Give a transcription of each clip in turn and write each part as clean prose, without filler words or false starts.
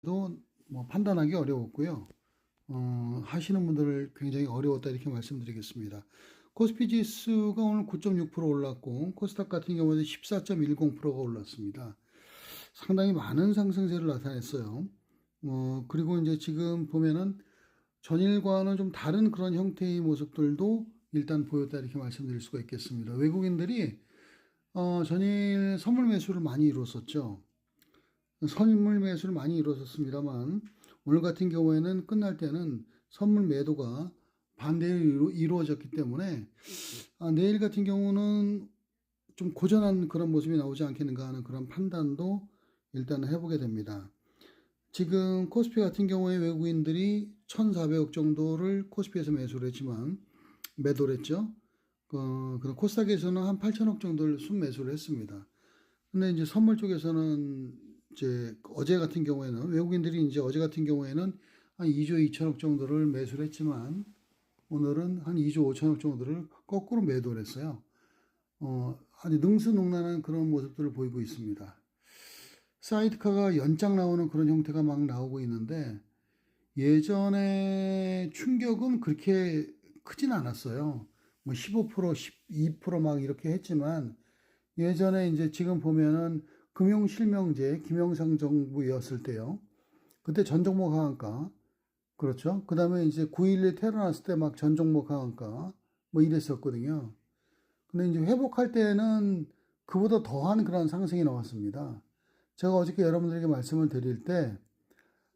뭐 판단하기 어려웠고요. 하시는 분들 굉장히 어려웠다 이렇게 말씀드리겠습니다. 코스피 지수가 오늘 9.6% 올랐고 코스닥 같은 경우는 14.10%가 올랐습니다. 상당히 많은 상승세를 나타냈어요. 그리고 이제 지금 보면은 전일과는 좀 다른 그런 형태의 모습들도 일단 보였다 이렇게 말씀드릴 수가 있겠습니다. 외국인들이 전일 선물 매수를 많이 이뤘었죠. 선물 매수를 많이 이루어졌습니다만 오늘 같은 경우에는 끝날 때는 선물 매도가 반대로 이루어졌기 때문에 내일 같은 경우는 좀 고전한 그런 모습이 나오지 않겠는가 하는 그런 판단도 일단 해보게 됩니다. 지금 코스피 같은 경우에 외국인들이 1,400억 정도를 코스피에서 매수를 했지만 매도를 했죠. 그럼 코스닥에서는 한 8천억 정도를 순매수를 했습니다. 근데 이제 선물 쪽에서는 이제 어제 같은 경우에는 외국인들이 이제 어제 같은 경우에는 한 2조 2천억 정도를 매수를 했지만 오늘은 한 2조 5천억 정도를 거꾸로 매도를 했어요. 아주 능수능란한 그런 모습들을 보이고 있습니다. 사이드카가 연장 나오는 그런 형태가 막 나오고 있는데 예전에 충격은 그렇게 크진 않았어요. 뭐 15%, 12%막 이렇게 했지만 예전에 이제 지금 보면은 금융실명제 김영삼 정부였을 때요. 그때 전종목 하한가. 그렇죠. 그 다음에 이제 9.11 테러 났을 때 막 전종목 하한가. 뭐 이랬었거든요. 근데 이제 회복할 때는 그보다 더한 그런 상승이 나왔습니다. 제가 어저께 여러분들에게 말씀을 드릴 때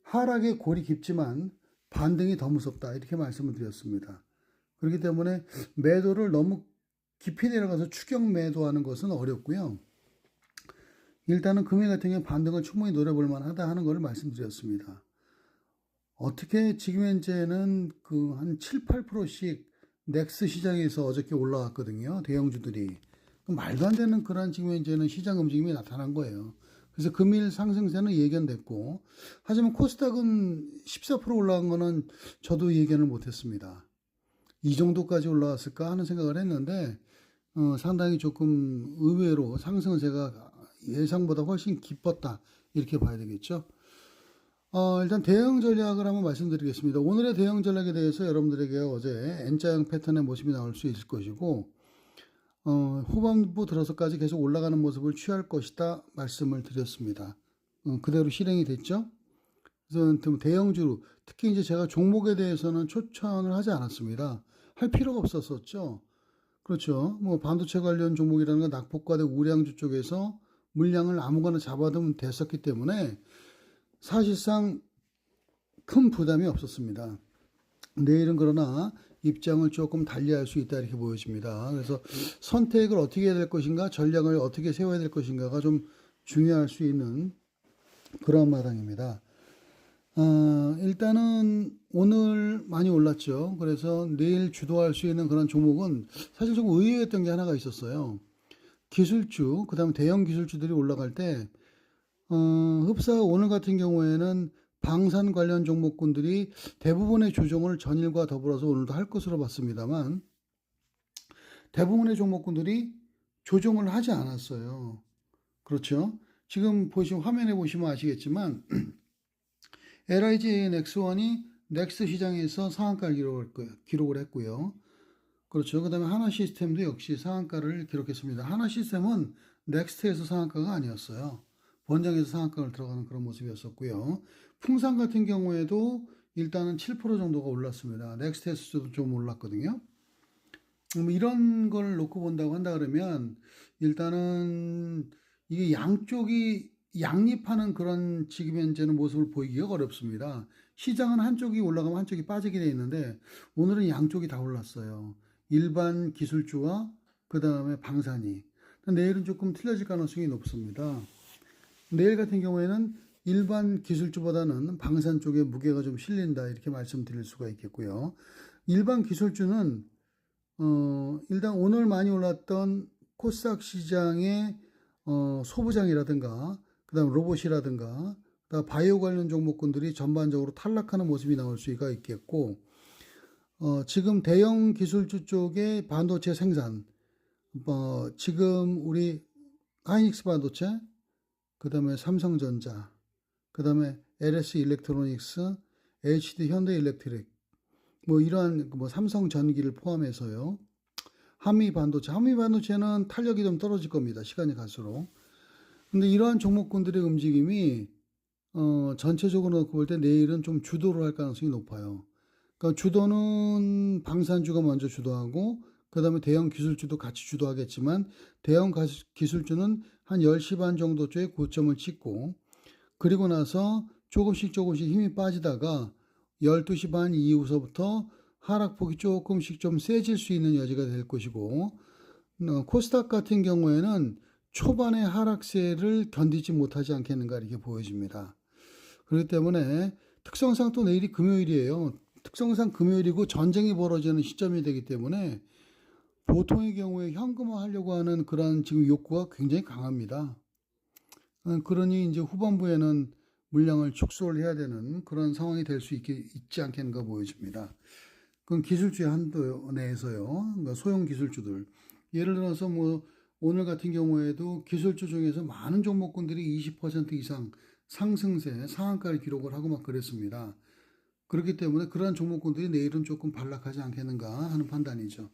하락의 골이 깊지만 반등이 더 무섭다. 이렇게 말씀을 드렸습니다. 그렇기 때문에 매도를 너무 깊이 내려가서 추격 매도하는 것은 어렵고요. 일단은 금일 같은 경우 반등을 충분히 노려볼 만하다 하는 것을 말씀드렸습니다. 어떻게 지금 현재는 그 한 7, 8%씩 넥스 시장에서 어저께 올라왔거든요. 대형주들이. 말도 안 되는 그런 지금 현재는 시장 움직임이 나타난 거예요. 그래서 금일 상승세는 예견됐고, 하지만 코스닥은 14% 올라간 거는 저도 예견을 못했습니다. 이 정도까지 올라왔을까 하는 생각을 했는데, 상당히 조금 의외로 상승세가 예상보다 훨씬 깊었다. 이렇게 봐야 되겠죠. 일단 대응 전략을 한번 말씀드리겠습니다. 오늘의 대응 전략에 대해서 여러분들에게 어제 N자형 패턴의 모습이 나올 수 있을 것이고, 후반부 들어서까지 계속 올라가는 모습을 취할 것이다 말씀을 드렸습니다. 그대로 실행이 됐죠. 그래서 대형주, 특히 이제 제가 종목에 대해서는 추천을 하지 않았습니다. 할 필요가 없었었죠. 그렇죠. 뭐 반도체 관련 종목이라는 건 낙폭과대 우량주 쪽에서 물량을 아무거나 잡아두면 됐었기 때문에 사실상 큰 부담이 없었습니다. 내일은 그러나 입장을 조금 달리할 수 있다 이렇게 보여집니다. 그래서 선택을 어떻게 해야 될 것인가, 전략을 어떻게 세워야 될 것인가가 좀 중요할 수 있는 그런 마당입니다. 일단은 오늘 많이 올랐죠. 그래서 내일 주도할 수 있는 그런 종목은 사실 좀 의외였던 게 하나가 있었어요. 기술주, 그 다음에 대형 기술주들이 올라갈 때, 흡사 오늘 같은 경우에는 방산 관련 종목군들이 대부분의 조정을 전일과 더불어서 오늘도 할 것으로 봤습니다만, 대부분의 종목군들이 조정을 하지 않았어요. 그렇죠. 지금 화면에 보시면 아시겠지만, LIG 넥스원이 넥스 시장에서 상한가를 기록을 했고요. 그렇죠. 그 다음에 하나시스템도 역시 상한가를 기록했습니다. 하나시스템은 넥스트에서 상한가가 아니었어요. 본장에서 상한가를 들어가는 그런 모습이었었고요. 풍산 같은 경우에도 일단은 7% 정도가 올랐습니다. 넥스트에서도 좀 올랐거든요. 이런 걸 놓고 본다고 한다 그러면 일단은 이게 양쪽이 양립하는 그런 지금 현재는 모습을 보이기가 어렵습니다. 시장은 한쪽이 올라가면 한쪽이 빠지게 돼 있는데 오늘은 양쪽이 다 올랐어요. 일반 기술주와 그 다음에 방산이. 내일은 조금 틀려질 가능성이 높습니다. 내일 같은 경우에는 일반 기술주보다는 방산 쪽에 무게가 좀 실린다 이렇게 말씀드릴 수가 있겠고요. 일반 기술주는 일단 오늘 많이 올랐던 코스닥 시장의 소부장이라든가 그다음 로봇이라든가 그다음 바이오 관련 종목군들이 전반적으로 탈락하는 모습이 나올 수가 있겠고 지금 대형 기술주 쪽의 반도체 생산 지금 우리 하이닉스 반도체 그 다음에 삼성전자 그 다음에 LS 일렉트로닉스, HD 현대 일렉트릭, 뭐 이러한 뭐 삼성 전기를 포함해서요. 한미 반도체는 탄력이 좀 떨어질 겁니다. 시간이 갈수록. 근데 이러한 종목군들의 움직임이 전체적으로 놓고 볼 때 내일은 좀 주도를 할 가능성이 높아요. 그러니까 주도는 방산주가 먼저 주도하고 그다음에 대형 기술주도 같이 주도하겠지만 대형 기술주는 한 10시 반 정도쯤에 고점을 찍고 그리고 나서 조금씩 힘이 빠지다가 12시 반 이후서부터 하락폭이 조금씩 좀 세질 수 있는 여지가 될 것이고 코스닥 같은 경우에는 초반의 하락세를 견디지 못하지 않겠는가 이렇게 보여집니다. 그렇기 때문에 특성상 또 내일이 금요일이에요. 특성상 금요일이고 전쟁이 벌어지는 시점이 되기 때문에 보통의 경우에 현금화하려고 하는 그런 지금 욕구가 굉장히 강합니다. 그러니 이제 후반부에는 물량을 축소를 해야 되는 그런 상황이 될 수 있지 않겠는가 보여집니다. 그건 기술주의 한도 내에서요. 그러니까 소형 기술주들. 예를 들어서 뭐 오늘 같은 경우에도 기술주 중에서 많은 종목군들이 20% 이상 상승세, 상한가를 기록을 하고 막 그랬습니다. 그렇기 때문에 그러한 종목군들이 내일은 조금 반락하지 않겠는가 하는 판단이죠.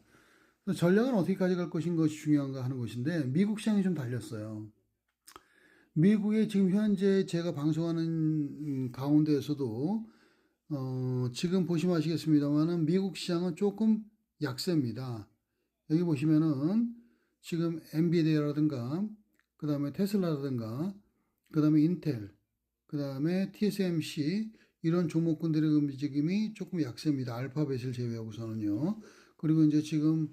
전략은 어떻게 가져갈 것인 것이 중요한가 하는 것인데 미국 시장이 좀 달렸어요. 미국의 지금 현재 제가 방송하는 가운데에서도 지금 보시면 아시겠습니다만은 미국 시장은 조금 약세입니다. 여기 보시면은 지금 엔비디아라든가 그 다음에 테슬라라든가 그 다음에 인텔 그 다음에 TSMC 이런 종목군들의 움직임이 조금 약세입니다. 알파벳을 제외하고서는요. 그리고 이제 지금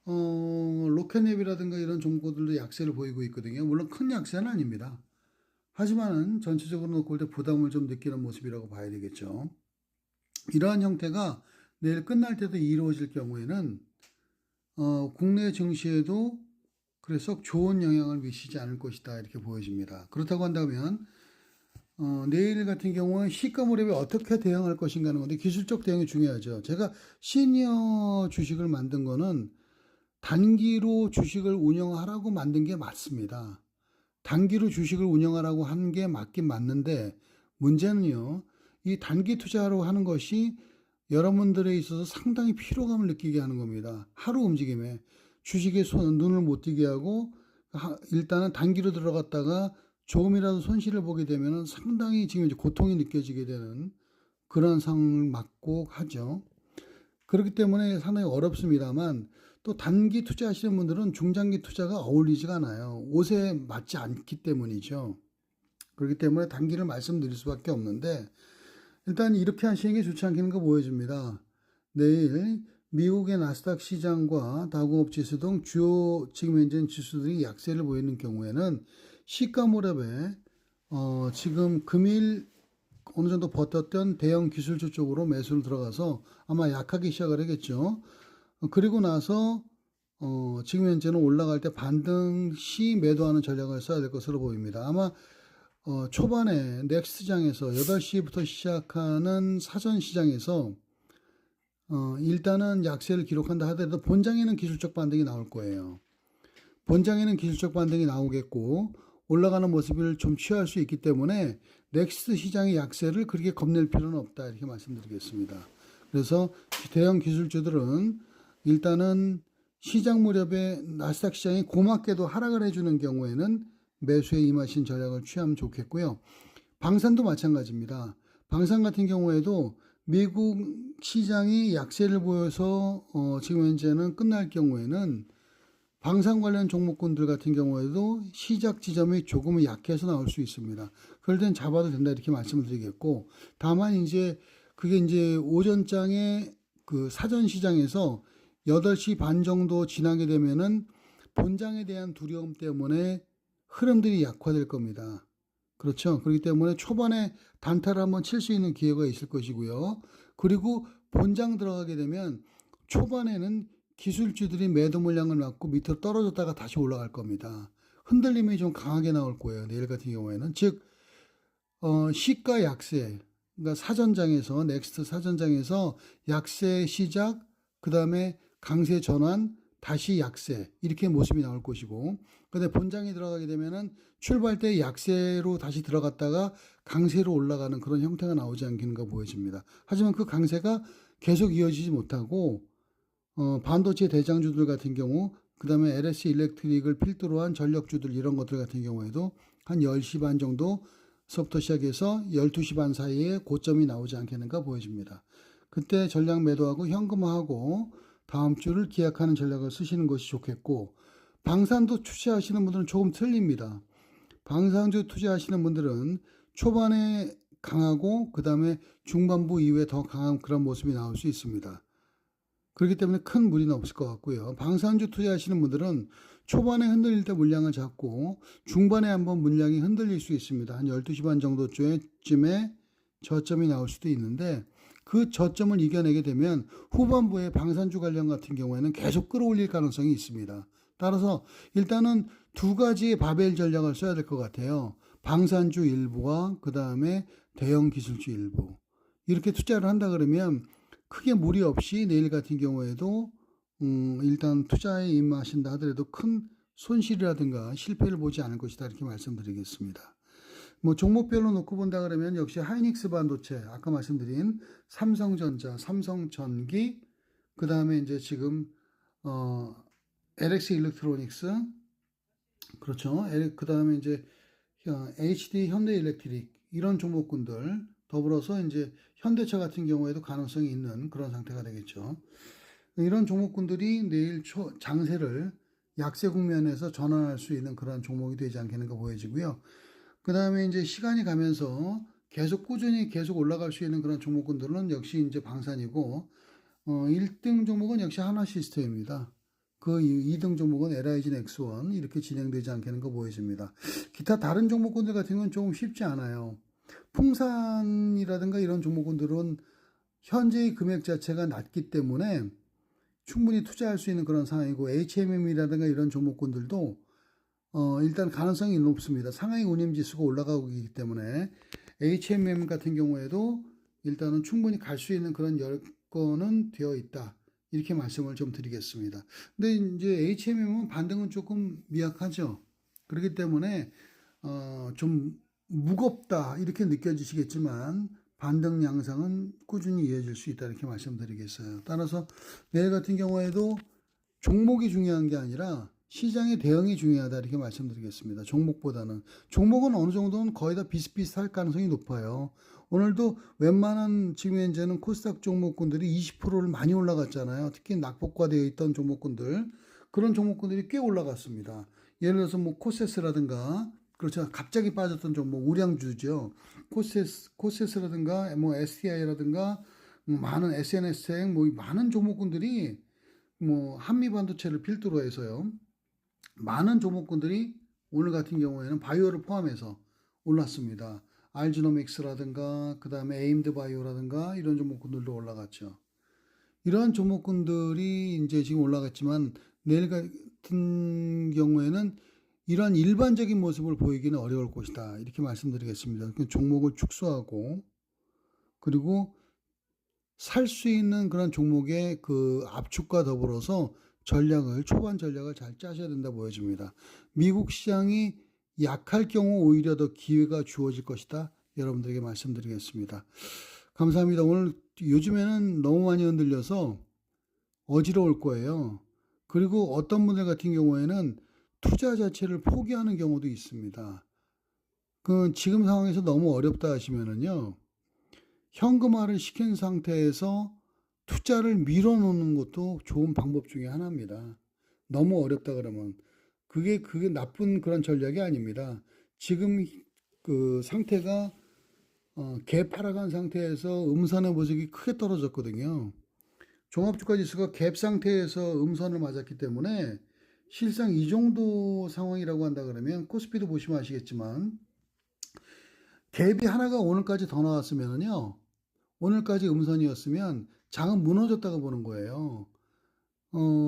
로켓neb이라든가 이런 종목들도 약세를 보이고 있거든요. 물론 큰 약세는 아닙니다. 하지만은 전체적으로 놓고 볼 때 부담을 좀 느끼는 모습이라고 봐야 되겠죠. 이러한 형태가 내일 끝날 때도 이루어질 경우에는 국내 증시에도 그래서 좋은 영향을 미치지 않을 것이다 이렇게 보여집니다. 그렇다고 한다면 내일 같은 경우는 시가 무렵에 어떻게 대응할 것인가 하는 건데 기술적 대응이 중요하죠. 제가 시니어 주식을 만든 거는 단기로 주식을 운영하라고 만든 게 맞습니다. 단기로 주식을 운영하라고 한 게 맞긴 맞는데 문제는요. 이 단기 투자로 하는 것이 여러분들에 있어서 상당히 피로감을 느끼게 하는 겁니다. 하루 움직임에 주식에 눈을 못 뜨게 하고 일단은 단기로 들어갔다가 조금이라도 손실을 보게 되면 상당히 지금 이제 고통이 느껴지게 되는 그런 상황을 맞고 하죠. 그렇기 때문에 상당히 어렵습니다만 또 단기 투자하시는 분들은 중장기 투자가 어울리지가 않아요. 옷에 맞지 않기 때문이죠. 그렇기 때문에 단기를 말씀드릴 수밖에 없는데 일단 이렇게 하시는 게 좋지 않겠는가 보여집니다. 내일 미국의 나스닥 시장과 다우공업 지수 등 주요 지금 현재 지수들이 약세를 보이는 경우에는 시가 무렵에 지금 금일 어느 정도 버텼던 대형 기술주 쪽으로 매수를 들어가서 아마 약하게 시작을 하겠죠. 그리고 나서 지금 현재는 올라갈 때 반등시 매도하는 전략을 써야 될 것으로 보입니다. 아마 초반에 넥스트장에서 8시부터 시작하는 사전 시장에서 일단은 약세를 기록한다 하더라도 본장에는 기술적 반등이 나올 거예요. 본장에는 기술적 반등이 나오겠고 올라가는 모습을 좀 취할 수 있기 때문에 넥스트 시장의 약세를 그렇게 겁낼 필요는 없다 이렇게 말씀드리겠습니다. 그래서 대형 기술주들은 일단은 시장 무렵에 나스닥 시장이 고맙게도 하락을 해주는 경우에는 매수에 임하신 전략을 취하면 좋겠고요. 방산도 마찬가지입니다. 방산 같은 경우에도 미국 시장이 약세를 보여서 지금 현재는 끝날 경우에는 방산 관련 종목군들 같은 경우에도 시작 지점이 조금 약해서 나올 수 있습니다. 그럴 땐 잡아도 된다 이렇게 말씀을 드리겠고 다만 이제 그게 이제 오전장에 그 사전 시장에서 8시 반 정도 지나게 되면은 본장에 대한 두려움 때문에 흐름들이 약화될 겁니다. 그렇죠. 그렇기 때문에 초반에 단타를 한번 칠 수 있는 기회가 있을 것이고요. 그리고 본장 들어가게 되면 초반에는 기술주들이 매도 물량을 맞고 밑으로 떨어졌다가 다시 올라갈 겁니다. 흔들림이 좀 강하게 나올 거예요. 내일 같은 경우에는. 즉, 시가 약세. 그러니까 사전장에서, 넥스트 사전장에서 약세 시작, 그 다음에 강세 전환, 다시 약세 이렇게 모습이 나올 것이고, 근데 본장이 들어가게 되면은 출발 때 약세로 다시 들어갔다가 강세로 올라가는 그런 형태가 나오지 않겠는가 보여집니다. 하지만 그 강세가 계속 이어지지 못하고 반도체 대장주들 같은 경우, 그 다음에 LS 일렉트릭을 필두로 한 전력주들 이런 것들 같은 경우에도 한 10시 반 정도서부터 시작해서 12시 반 사이에 고점이 나오지 않겠는가 보여집니다. 그때 전량 매도하고 현금화하고 다음 주를 기약하는 전략을 쓰시는 것이 좋겠고, 방산도 투자하시는 분들은 조금 틀립니다. 방산주 투자하시는 분들은 초반에 강하고 그 다음에 중반부 이후에 더 강한 그런 모습이 나올 수 있습니다. 그렇기 때문에 큰 무리는 없을 것 같고요. 방산주 투자하시는 분들은 초반에 흔들릴 때 물량을 잡고 중반에 한번 물량이 흔들릴 수 있습니다. 한 12시 반 정도쯤에 저점이 나올 수도 있는데, 그 저점을 이겨내게 되면 후반부에 방산주 관련 같은 경우에는 계속 끌어올릴 가능성이 있습니다. 따라서 일단은 두 가지의 바벨 전략을 써야 될 것 같아요. 방산주 일부와 그 다음에 대형 기술주 일부. 이렇게 투자를 한다 그러면 크게 무리 없이 내일 같은 경우에도 일단 투자에 임하신다 하더라도 큰 손실이라든가 실패를 보지 않을 것이다 이렇게 말씀드리겠습니다. 뭐 종목별로 놓고 본다 그러면 역시 하이닉스 반도체, 아까 말씀드린 삼성전자, 삼성전기, 그 다음에 이제 지금 LX 일렉트로닉스, 그렇죠. 그 다음에 이제 HD 현대일렉트릭 이런 종목군들, 더불어서 이제 현대차 같은 경우에도 가능성이 있는 그런 상태가 되겠죠. 이런 종목군들이 내일 장세를 약세 국면에서 전환할 수 있는 그런 종목이 되지 않겠는가 보여지고요. 그 다음에 이제 시간이 가면서 계속 꾸준히 계속 올라갈 수 있는 그런 종목군들은 역시 이제 방산이고, 1등 종목은 역시 하나시스템입니다. 그 2등 종목은 LIG 넥스원 이렇게 진행되지 않겠는가 보여집니다. 기타 다른 종목군들 같은 경우는 조금 쉽지 않아요. 풍산이라든가 이런 종목군들은 현재의 금액 자체가 낮기 때문에 충분히 투자할 수 있는 그런 상황이고, HMM이라든가 이런 종목군들도 일단 가능성이 높습니다. 상하이 운임지수가 올라가고 있기 때문에 HMM 같은 경우에도 일단은 충분히 갈 수 있는 그런 여건은 되어 있다. 이렇게 말씀을 좀 드리겠습니다. 근데 이제 HMM은 반등은 조금 미약하죠. 그렇기 때문에 좀 무겁다 이렇게 느껴지시겠지만 반등 양상은 꾸준히 이어질 수 있다 이렇게 말씀드리겠어요. 따라서 내일 같은 경우에도 종목이 중요한 게 아니라 시장의 대응이 중요하다 이렇게 말씀드리겠습니다. 종목보다는. 종목은 어느 정도는 거의 다 비슷비슷할 가능성이 높아요. 오늘도 웬만한 지금 현재는 코스닥 종목군들이 20%를 많이 올라갔잖아요. 특히 낙폭과되어 있던 종목군들, 그런 종목군들이 꽤 올라갔습니다. 예를 들어서 뭐 코세스라든가, 그렇죠, 갑자기 빠졌던 종목 우량주죠. 코세스라든가 뭐 STI라든가 많은 SNS행 뭐 많은 종목군들이 뭐 한미 반도체를 필두로 해서요, 많은 종목군들이 오늘 같은 경우에는 바이오를 포함해서 올랐습니다. 알지노믹스라든가 그 다음에 에임드 바이오라든가 이런 종목군들도 올라갔죠. 이런 종목군들이 이제 지금 올라갔지만 내일 같은 경우에는 이러한 일반적인 모습을 보이기는 어려울 것이다 이렇게 말씀드리겠습니다. 종목을 축소하고, 그리고 살 수 있는 그런 종목의 그 압축과 더불어서 초반 전략을 잘 짜셔야 된다 보여집니다. 미국 시장이 약할 경우 오히려 더 기회가 주어질 것이다. 여러분들에게 말씀드리겠습니다. 감사합니다. 오늘 요즘에는 너무 많이 흔들려서 어지러울 거예요. 그리고 어떤 분들 같은 경우에는 투자 자체를 포기하는 경우도 있습니다. 그 지금 상황에서 너무 어렵다 하시면은요, 현금화를 시킨 상태에서 투자를 밀어놓는 것도 좋은 방법 중에 하나입니다. 너무 어렵다 그러면 그게 나쁜 그런 전략이 아닙니다. 지금 그 상태가 갭하락한 상태에서 음선의 모습이 크게 떨어졌거든요. 종합주가 지수가 갭 상태에서 음선을 맞았기 때문에 실상 이 정도 상황이라고 한다 그러면 코스피도 보시면 아시겠지만 갭이 하나가 오늘까지 더 나왔으면요, 오늘까지 음선이었으면 장은 무너졌다고 보는 거예요.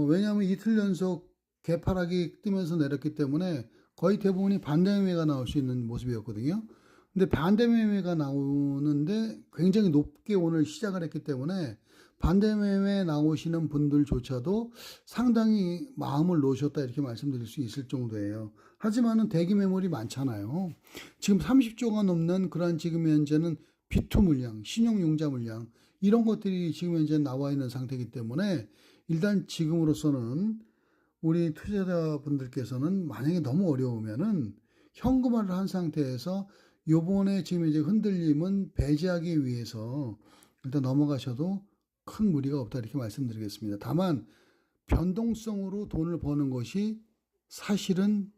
왜냐하면 이틀 연속 개파락이 뜨면서 내렸기 때문에 거의 대부분이 반대 매매가 나올 수 있는 모습이었거든요. 근데 반대 매매가 나오는데 굉장히 높게 오늘 시작을 했기 때문에 반대 매매 나오시는 분들조차도 상당히 마음을 놓으셨다 이렇게 말씀드릴 수 있을 정도예요. 하지만은 대기 매물이 많잖아요. 지금 30조가 넘는 그러한 지금 현재는 B2 물량, 신용융자 물량 이런 것들이 지금 현재 나와 있는 상태이기 때문에 일단 지금으로서는 우리 투자자분들께서는 만약에 너무 어려우면은 현금화를 한 상태에서 요번에 지금 이제 흔들림은 배제하기 위해서 일단 넘어가셔도 큰 무리가 없다 이렇게 말씀드리겠습니다. 다만 변동성으로 돈을 버는 것이 사실은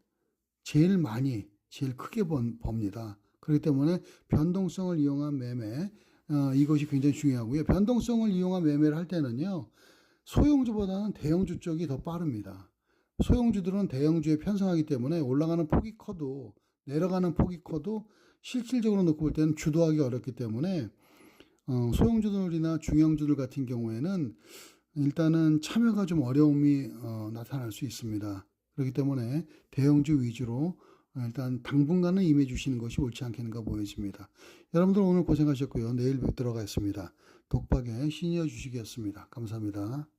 제일 많이, 제일 크게 법니다. 그렇기 때문에 변동성을 이용한 매매, 이것이 굉장히 중요하고요. 변동성을 이용한 매매를 할 때는요, 소형주보다는 대형주 쪽이 더 빠릅니다. 소형주들은 대형주에 편성하기 때문에 올라가는 폭이 커도 내려가는 폭이 커도 실질적으로 놓고 볼 때는 주도하기 어렵기 때문에 소형주들이나 중형주들 같은 경우에는 일단은 참여가 좀 어려움이 나타날 수 있습니다. 그렇기 때문에 대형주 위주로 일단 당분간은 임해 주시는 것이 옳지 않겠는가 보여집니다. 여러분들 오늘 고생하셨고요. 내일 뵙도록 하겠습니다. 독박의 시니어 주식이었습니다. 감사합니다.